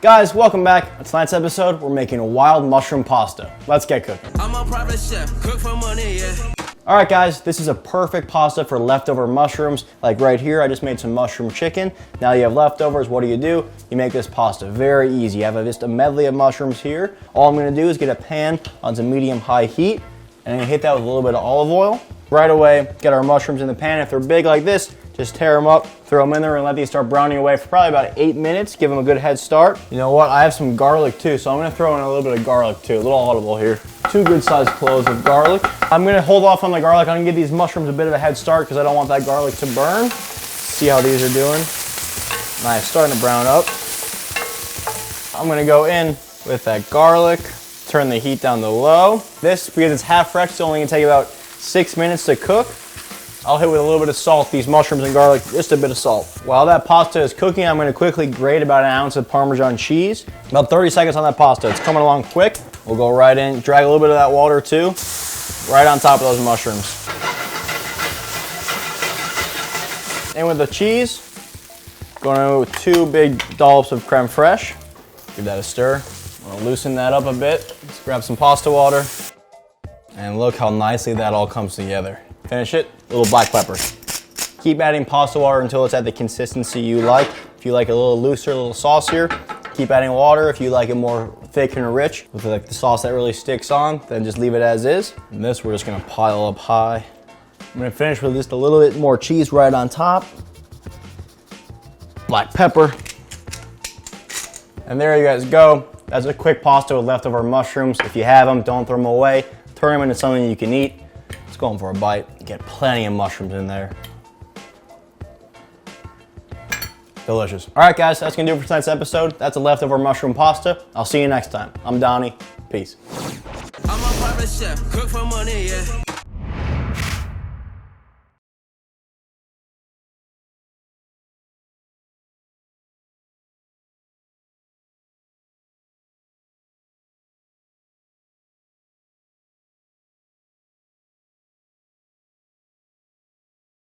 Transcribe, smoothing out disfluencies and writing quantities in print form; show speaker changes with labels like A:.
A: Guys, welcome back. On tonight's episode, we're making a wild mushroom pasta. Let's get cooking.
B: I'm a private chef, cook for money, yeah.
A: All right, guys, this is a perfect pasta for leftover mushrooms. Like right here, I just made some mushroom chicken. Now you have leftovers, what do? You make this pasta very easy. I have just a medley of mushrooms here. All I'm gonna do is get a pan on some medium-high heat, and I'm gonna hit that with a little bit of olive oil. Right away, get our mushrooms in the pan. If they're big like this, just tear them up, throw them in there, and let these start browning away for probably about 8 minutes. Give them a good head start. You know what? I have some garlic too, so I'm gonna throw in a little bit of garlic too, a little audible here. 2 good-sized cloves of garlic. I'm gonna hold off on the garlic. I'm gonna give these mushrooms a bit of a head start because I don't want that garlic to burn. See how these are doing. Nice, starting to brown up. I'm gonna go in with that garlic. Turn the heat down to low. This, because it's half fresh, it's only gonna take about 6 minutes to cook. I'll hit with a little bit of salt, these mushrooms and garlic, just a bit of salt. While that pasta is cooking, I'm gonna quickly grate about 1 ounce of Parmesan cheese. About 30 seconds on that pasta. It's coming along quick. We'll go right in, drag a little bit of that water too, right on top of those mushrooms. In with the cheese, going in with 2 big dollops of creme fraiche. Give that a stir. I'm gonna loosen that up a bit. Let's grab some pasta water. And look how nicely that all comes together. Finish it, a little black pepper. Keep adding pasta water until it's at the consistency you like. If you like it a little looser, a little saucier, keep adding water. If you like it more thick and rich, with like the sauce that really sticks on, then just leave it as is. And this we're just gonna pile up high. I'm gonna finish with just a little bit more cheese right on top. Black pepper. And there you guys go. That's a quick pasta with leftover mushrooms. If you have them, don't throw them away. Turn them into something you can eat. Let's go in for a bite. Get plenty of mushrooms in there. Delicious. All right, guys, that's gonna do it for tonight's episode. That's a leftover mushroom pasta. I'll see you next time. I'm Donnie. Peace.
B: I'm a private chef, cook for money, yeah.